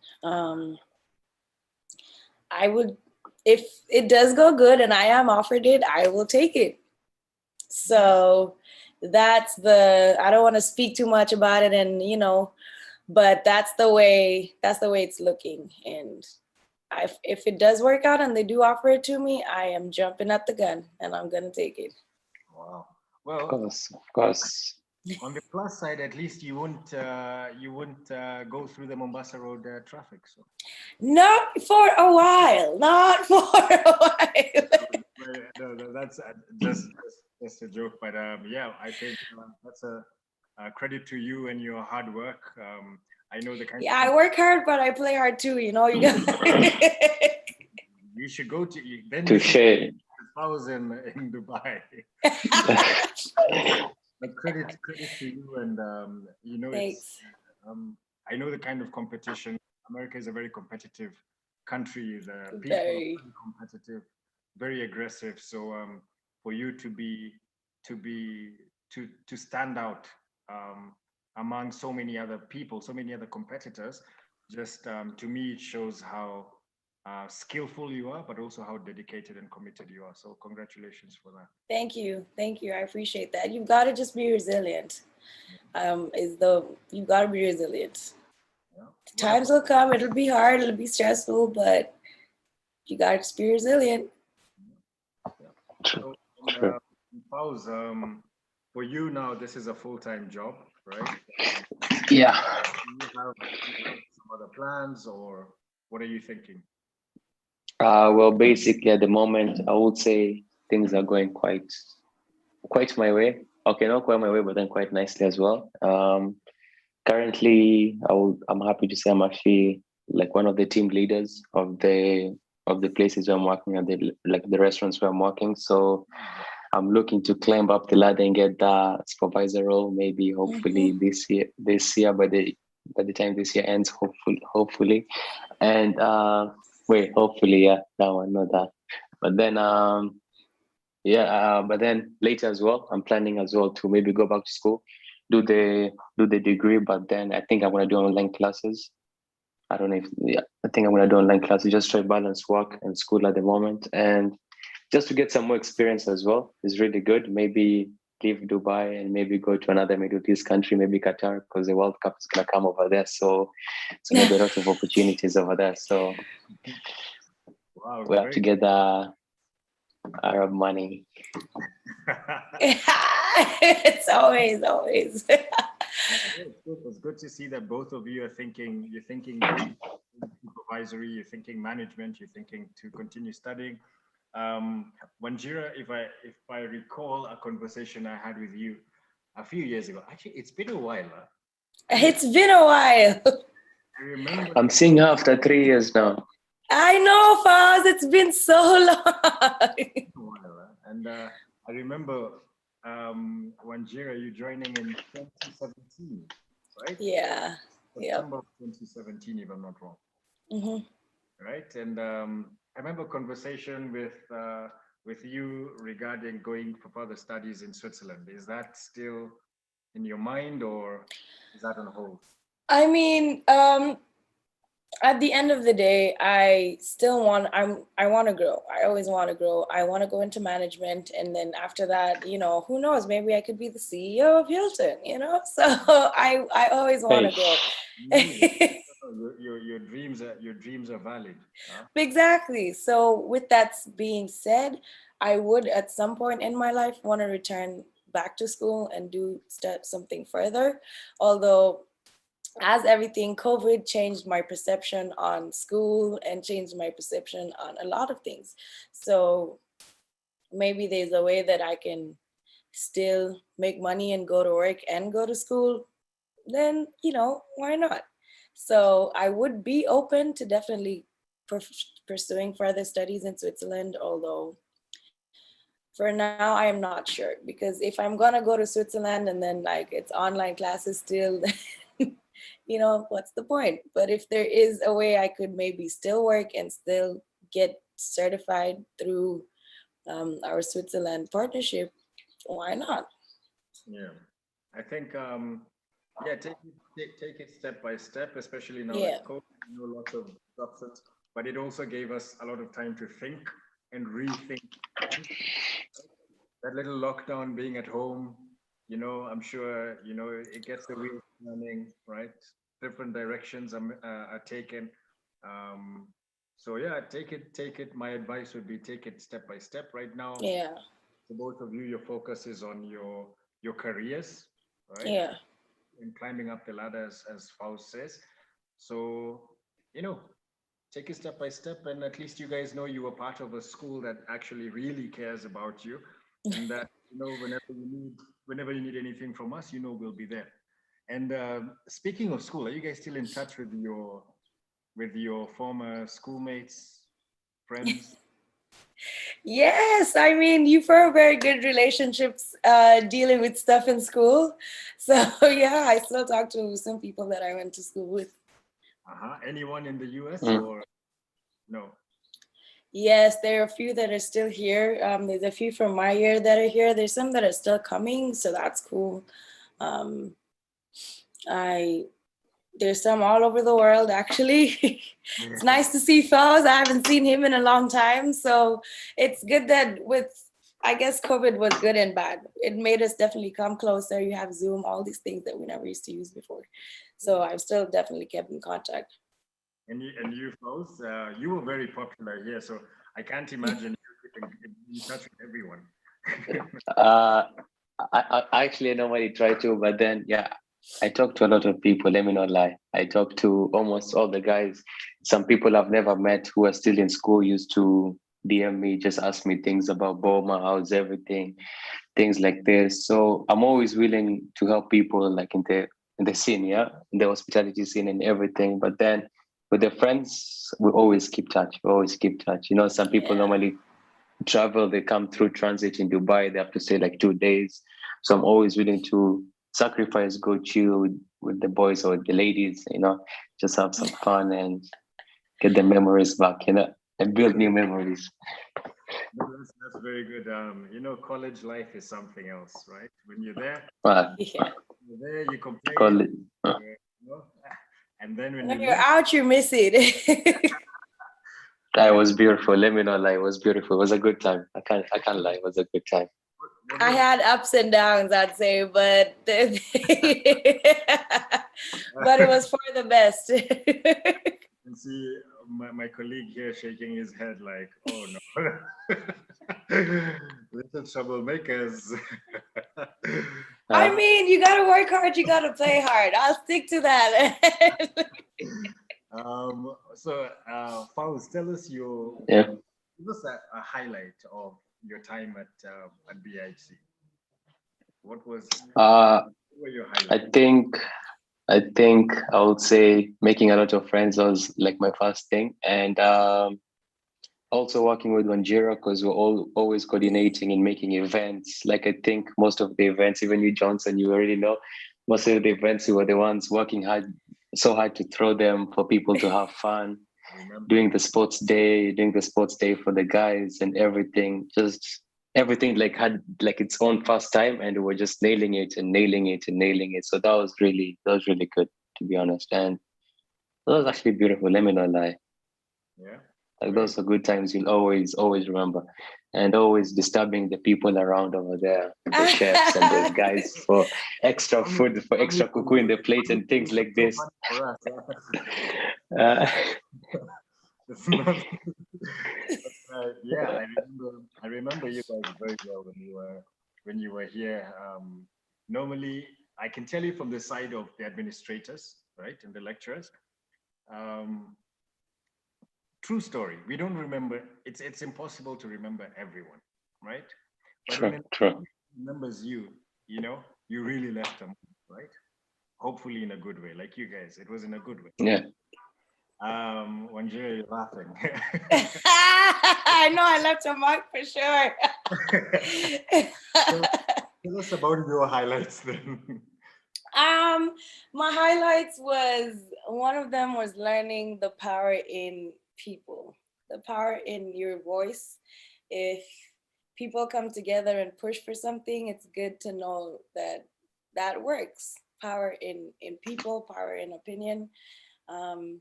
I would, if it does go good and I am offered it, I will take it. So that's I don't want to speak too much about it, and but that's the way it's looking. And if it does work out and they do offer it to me, I am jumping at the gun and I'm gonna take it. Wow. Well, Of course. on the plus side, at least you won't go through the Mombasa Road traffic. So Not for a while. Not for a while. no, that's just a joke. But yeah, I think that's a credit to you and your hard work. I know the kind. Yeah, I work hard, but I play hard too. You know, you got. You should go to then. Touche. House in Dubai. But credit to you, and you know, Thanks. I know the kind of competition. America is a very competitive country. The people are Very. very competitive, very aggressive. So for you to stand out among so many other people, so many other competitors, just to me it shows how skillful you are, but also how dedicated and committed you are. So congratulations for that. Thank you. Thank you. I appreciate that. You've got to just be resilient. You've got to be resilient. Yeah. Times will come. It'll be hard. It'll be stressful, but you got to just be resilient. So, Pause, for you now, this is a full-time job, right? Yeah. Do you have some other plans, or what are you thinking? Well, basically, at the moment, I would say things are going quite my way. Okay, not quite my way, but then quite nicely as well. Currently, I'm happy to say I'm actually like one of the team leaders of the places where I'm working, at the restaurants where I'm working. So I'm looking to climb up the ladder and get that supervisor role. Maybe hopefully this year by the time this year ends, hopefully, and hopefully, yeah, that one, not that, but then but then later as well, I'm planning as well to maybe go back to school, do the degree, but then I think I'm gonna do online classes. I don't know I think I'm gonna do online classes, just try to balance work and school at the moment, and just to get some more experience as well is really good. Maybe leave Dubai and maybe go to another Middle East country, maybe Qatar, because the World Cup is gonna come over there. So maybe a lot of opportunities over there. So Wow, we have to get the Arab money. It's always. It's good to see that both of you are thinking. You're thinking supervisory. You're thinking management. You're thinking to continue studying. Wanjira, if I recall a conversation I had with you a few years ago. Actually, it's been a while. Huh? It's been a while. I remember. I'm seeing her after 3 years now. I know, Faz. It's been so long. And I remember Wanjira, you joining in 2017, right? Yeah. September 2017, if I'm not wrong. Mm-hmm. Right, and I remember a conversation with you regarding going for further studies in Switzerland. Is that still in your mind, or is that on hold? I mean, at the end of the day, I want to grow. I always want to grow. I want to go into management, and then after that, who knows? Maybe I could be the CEO of Hilton. So I always want to grow. Your dreams are valid. Huh? Exactly. So with that being said, I would at some point in my life want to return back to school and do something further. Although, as everything, COVID changed my perception on school and changed my perception on a lot of things. So maybe there's a way that I can still make money and go to work and go to school. Then, why not? So I would be open to definitely pursuing further studies in Switzerland, although for now I am not sure, because if I'm gonna go to Switzerland and then it's online classes still, what's the point? But if there is a way I could maybe still work and still get certified through our Switzerland partnership, why not? Yeah, I think take it step by step, especially now Yeah. that COVID, lots of disruptions, but it also gave us a lot of time to think and rethink. That little lockdown, being at home, I'm sure, it gets the wheels turning, right? Different directions are taken. So yeah, take it. My advice would be take it step by step right now. Yeah. for both of you, your focus is on your careers, right? Yeah. And climbing up the ladder, as Faust says. So, you know, take it step by step, and at least you guys know you were part of a school that actually really cares about you, and that whenever you need anything from us, we'll be there. And speaking of school, are you guys still in touch with your former schoolmates, friends? Yes, I mean, you form very good relationships dealing with stuff in school. So yeah, I still talk to some people that I went to school with. Anyone in the US Mm. or no? Yes, there are a few that are still here. There's a few from my year that are here. There's some that are still coming, so that's cool. Um, there's some all over the world actually. It's nice to see Fellows. I haven't seen him in a long time, so it's good that I guess COVID was good and bad. It made us definitely come closer. You have Zoom, all these things that we never used to use before. So I've still definitely kept in contact. And you folks, you were very popular here, so I can't imagine you keeping in touch with everyone. Uh, I actually normally try to, but then yeah, I talk to a lot of people. Let me not lie. I talk to almost all the guys. Some people I've never met who are still in school used to DM me, just ask me things about Boma, how's everything, things like this. So I'm always willing to help people, like in the scene, yeah, in the hospitality scene and everything. But then with the friends, we always keep touch. We always keep touch. Some people Yeah. normally travel, they come through transit in Dubai, they have to stay like 2 days. So I'm always willing to sacrifice, go chill with the boys or the ladies, just have some fun and get the memories back, and build new memories. No, that's very good. College life is something else, right? When you're there, Well, Yeah. you complain, call it, you know, and then when When you you're leave, out, you miss it. it was beautiful. Let me not lie, it was beautiful. It was a good time. I can't lie, it was a good time. what I was had ups and downs, I'd say, but but it was for the best. and see my colleague here shaking his head like, oh no, little troublemakers. I mean, you gotta work hard, you gotta play hard. I'll stick to that. Faust, tell us Yeah. give us a highlight of your time at BIHC. What uh were your I highlights? think I think I would say making a lot of friends was like my first thing, and also working with Wanjira because we're always coordinating and making events. Like I think most of the events, even you Johnson, you already know, most of the events we were the ones working hard, so hard to throw them for people to have fun. Remember? Doing the sports day for the guys and everything. Just everything like had like its own first time, and we were just nailing it and nailing it and nailing it. So that was really good, to be honest. And that was actually beautiful. Let me not lie. Yeah. Like Very those are good times you'll always remember. And always disturbing the people around over there, the chefs and the guys for extra food, for extra cuckoo in the plate and things It's like so this. funny for us. Uh, It's not, yeah, I remember you guys very well when you were here. Normally, I can tell you from the side of the administrators, right, and the lecturers. Um, True story. We don't remember. It's impossible to remember everyone, right? But when true, it true. remembers you, you really left them, right? Hopefully in a good way, like you guys. It was in a good way. Yeah. Wanjira, you're laughing. I know I left a mark for sure. So, tell us about your highlights then. My highlights was one of them was learning the power in people, the power in your voice. If people come together and push for something, it's good to know that that works. Power in people, power in opinion. Um,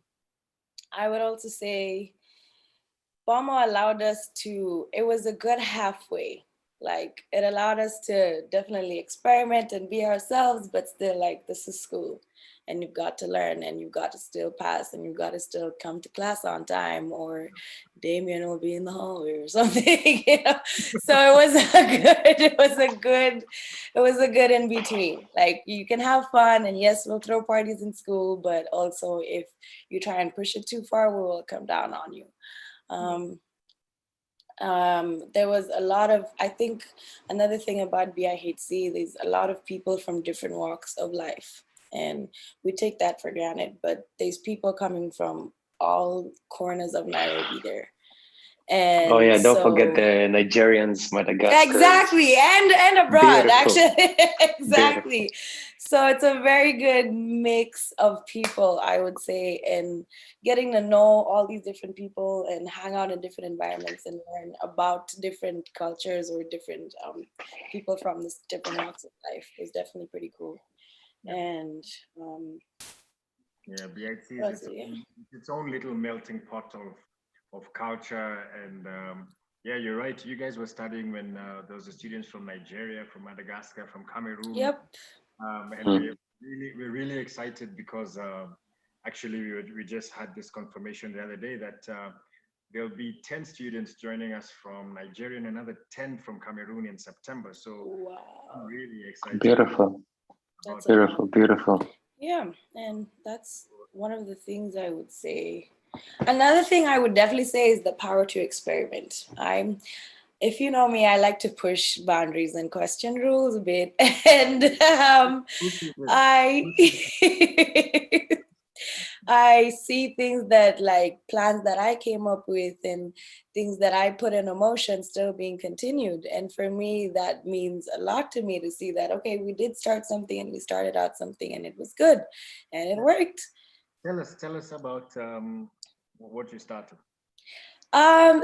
I would also say Bomo allowed us to, it was a good halfway. Like it allowed us to definitely experiment and be ourselves, but still like this is school and you've got to learn and you've got to still pass and you've got to still come to class on time or Damien will be in the hallway or something, you know. So it was a good in between. Like you can have fun and yes, we'll throw parties in school, but also if you try and push it too far, we will come down on you. There was a lot of, I think another thing about BIHC, there's a lot of people from different walks of life and we take that for granted, but there's people coming from all corners of Nairobi there. And oh yeah, don't so, forget the Nigerians, Madagascar. exactly, and abroad, Beautiful. actually. Exactly. Beautiful. So it's a very good mix of people, I would say, and getting to know all these different people and hang out in different environments and learn about different cultures or different people from this different walks of life was definitely pretty cool. And yeah, BIHC is its own little melting pot of culture. And yeah, you're right. You guys were studying when there was students from Nigeria, from Madagascar, from Cameroon. Yep. And we're really excited because actually we just had this confirmation the other day that there'll be 10 students joining us from Nigeria and another 10 from Cameroon in September. So wow. I'm really excited. Beautiful. That's beautiful, beautiful. Yeah, and that's one of the things I would say. Another thing I would definitely say is the power to experiment. If you know me, I like to push boundaries and question rules a bit. And I see things that like plans that I came up with and things that I put in motion still being continued. And for me, that means a lot to me to see that, okay, we did start something and we started out something and it was good and it worked. Tell us about what you started.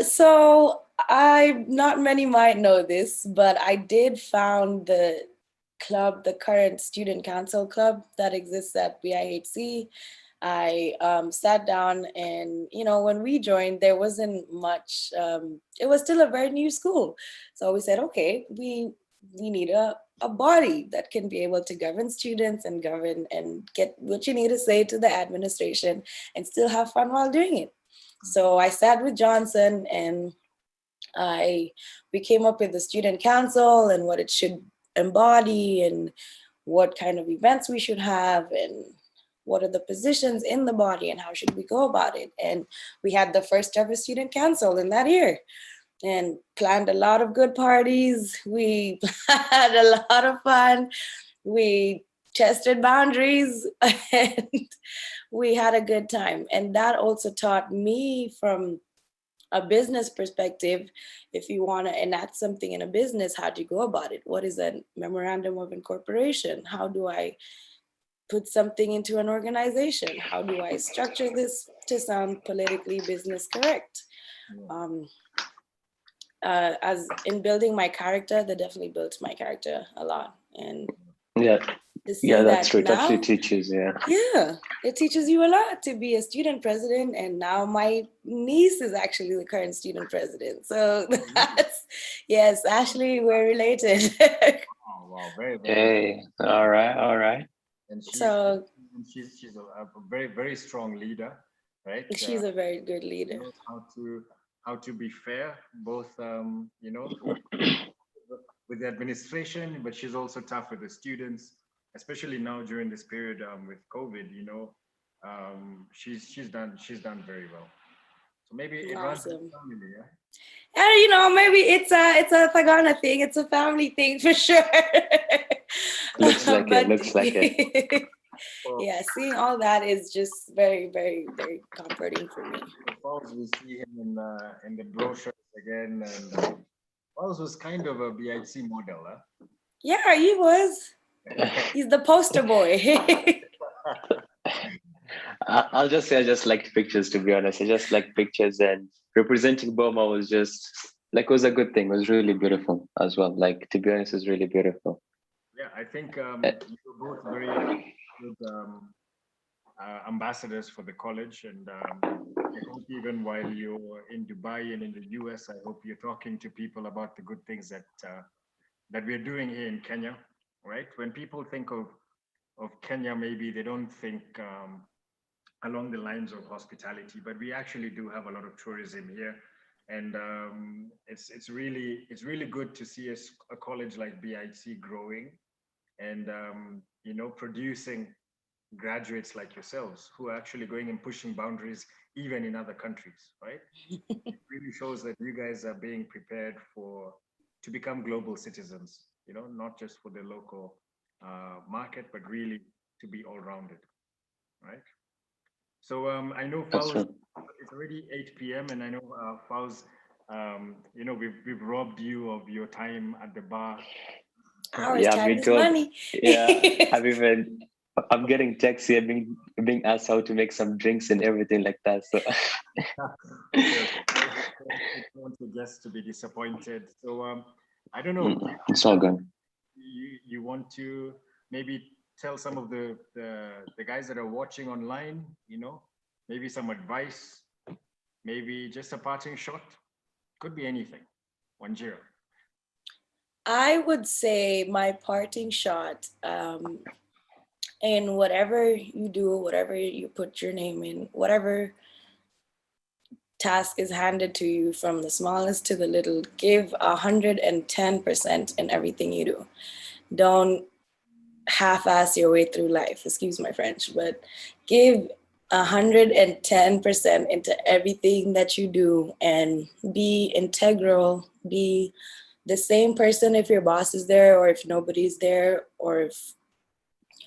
So not many might know this, but I did found the club, the current student council club that exists at BIHC. I sat down and, you know, when we joined, there wasn't much, it was still a very new school. So we said, okay, we need a body that can be able to govern students and govern and get what you need to say to the administration and still have fun while doing it. So I sat with Johnson and we came up with the student council and what it should embody and what kind of events we should have and what are the positions in the body and how should we go about it. And we had the first ever student council in that year and planned a lot of good parties. We had a lot of fun. We tested boundaries and we had a good time. And that also taught me from a business perspective, if you want to enact something in a business, how do you go about it? What is a memorandum of incorporation? How do I put something into an organization? How do I structure this to sound politically business correct? As in building my character, that definitely built my character a lot. And yeah, that's true. It now, actually teaches, it teaches you a lot to be a student president. And now my niece is actually the current student president. So that's, yes, Ashley, we're related. Oh, wow, very, very. Hey, all right. And she's a very, very strong leader, right? She's a very good leader. Knows how to be fair, both you know, with the administration, but she's also tough with the students, especially now during this period with COVID. You know, she's done very well. So maybe it runs in the family, yeah. And you know, maybe it's a Thagana thing. It's a family thing for sure. Looks like it. Yeah, seeing all that is just very, very, very comforting for me. Fowles, we see him in the brochures again, and Fowles was kind of a BIHC model, huh? Yeah, he was. He's the poster boy. I'll just say I just liked pictures, to be honest. I just liked pictures, and representing Burma was just like, it was a good thing. It was really beautiful as well. Like, to be honest, it was really beautiful. Yeah, I think you were both very good ambassadors for the college, and I hope even while you're in Dubai and in the US, I hope you're talking to people about the good things that that we're doing here in Kenya, right? When people think of Kenya, maybe they don't think along the lines of hospitality, but we actually do have a lot of tourism here, and it's really good to see a college like BIHC growing, and you know, producing graduates like yourselves who are actually going and pushing boundaries even in other countries, right? It really shows that you guys are being prepared to become global citizens, you know, not just for the local market, but really to be all-rounded, right? So I know That's Fauz, true. it's already 8 p.m. and I know Fauz, you know, we've robbed you of your time at the bar. Hours, Yeah, I've time been is told. money. Yeah, I'm getting texts here being asked how to make some drinks and everything like that. So Okay, okay. I don't want the guests to be disappointed. So I don't know. it's all good. You want to maybe tell some of the guys that are watching online, you know, maybe some advice, maybe just a parting shot. Could be anything. 1-0. I would say my parting shot, in whatever you do, whatever you put your name in, whatever task is handed to you, from the smallest to the little, give 110% in everything you do. Don't half-ass your way through life, excuse my French, but give 110% into everything that you do, and be integral, be the same person if your boss is there or if nobody's there, or if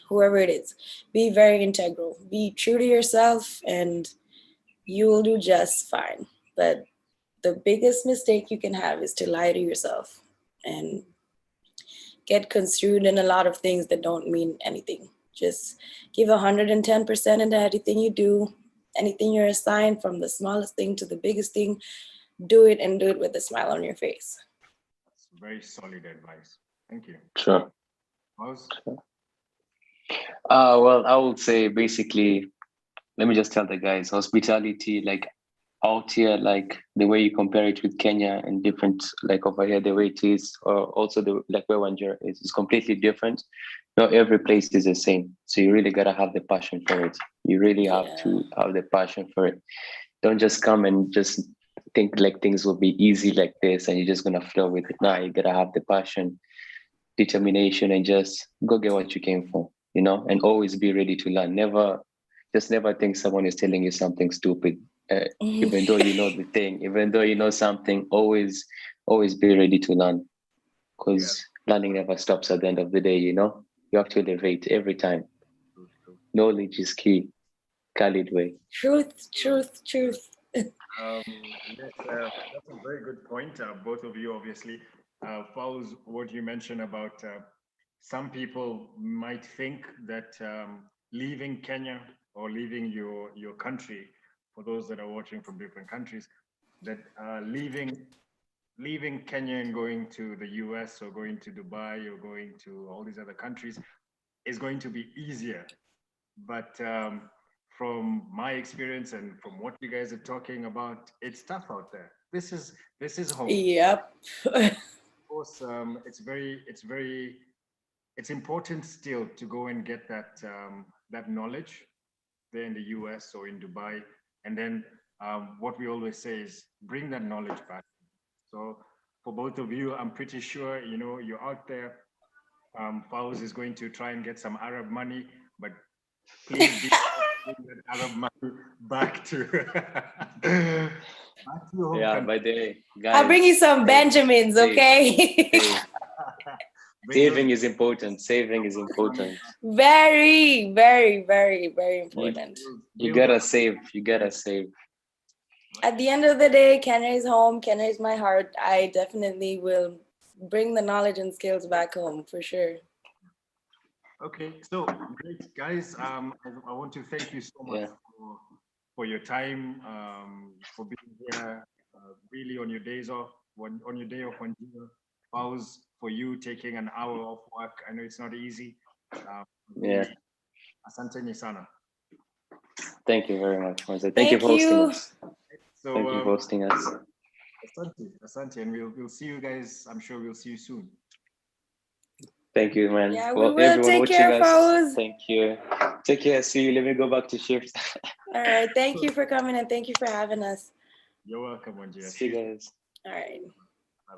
whoever it is. Be very integral, be true to yourself, and you will do just fine. But the biggest mistake you can have is to lie to yourself and get construed in a lot of things that don't mean anything. Just give 110% into everything you do, anything you're assigned, from the smallest thing to the biggest thing. Do it, and do it with a smile on your face. That's very solid advice. Thank you. Sure. Fauz? Well, I would say basically, let me just tell the guys, hospitality, like out here, like the way you compare it with Kenya and different, like over here, the way it is, or also the like where Wanjira is completely different. Not every place is the same. So you really gotta have the passion for it. You really have to have the passion for it. Don't just come and just think like things will be easy like this and you're just gonna flow with it. Nah, you gotta have the passion, determination, and just go get what you came for, you know, and always be ready to learn. Never think someone is telling you something stupid. Even though you know the thing, even though you know something, always be ready to learn, because learning never stops at the end of the day, you know. You have to elevate every time. Knowledge is key. Khalid way. Truth, truth, truth. Yes, that's a very good point. Both of you, obviously. Follows what you mentioned about some people might think that leaving Kenya or leaving your country, for those that are watching from different countries, that leaving Kenya and going to the US or going to Dubai or going to all these other countries is going to be easier. But from my experience and from what you guys are talking about, it's tough out there. This is home. Yep. Of course, it's important still to go and get that knowledge there in the US or in Dubai, and then what we always say is bring that knowledge back. So for both of you, I'm pretty sure you know you're out there. Fauz is going to try and get some Arab money, but please bring that Arab money back to back to your home Yeah, country. by the way, guys, I'll bring you some Benjamins, okay? Saving is important. Saving is important. Very, very, very, very important. You gotta save. You gotta save. At the end of the day, Kenya is home. Kenya is my heart. I definitely will bring the knowledge and skills back home for sure. Okay, so great, guys. I want to thank you so much for your time, for being here, really on your days off, on your day off, on your pause, for you taking an hour off work. I know it's not easy. Asante ni sana. Thank you very much, Jose. Thank you for hosting us. So Thank you for hosting us. Asante, and we'll see you guys. I'm sure we'll see you soon. Thank you, man. Yeah, we Well, will. everyone Take watching care, us, Fawz. thank you. Take care. See you. Let me go back to shift. All right. Thank you for coming and thank you for having us. You're welcome, Wanjia. See you guys. All right.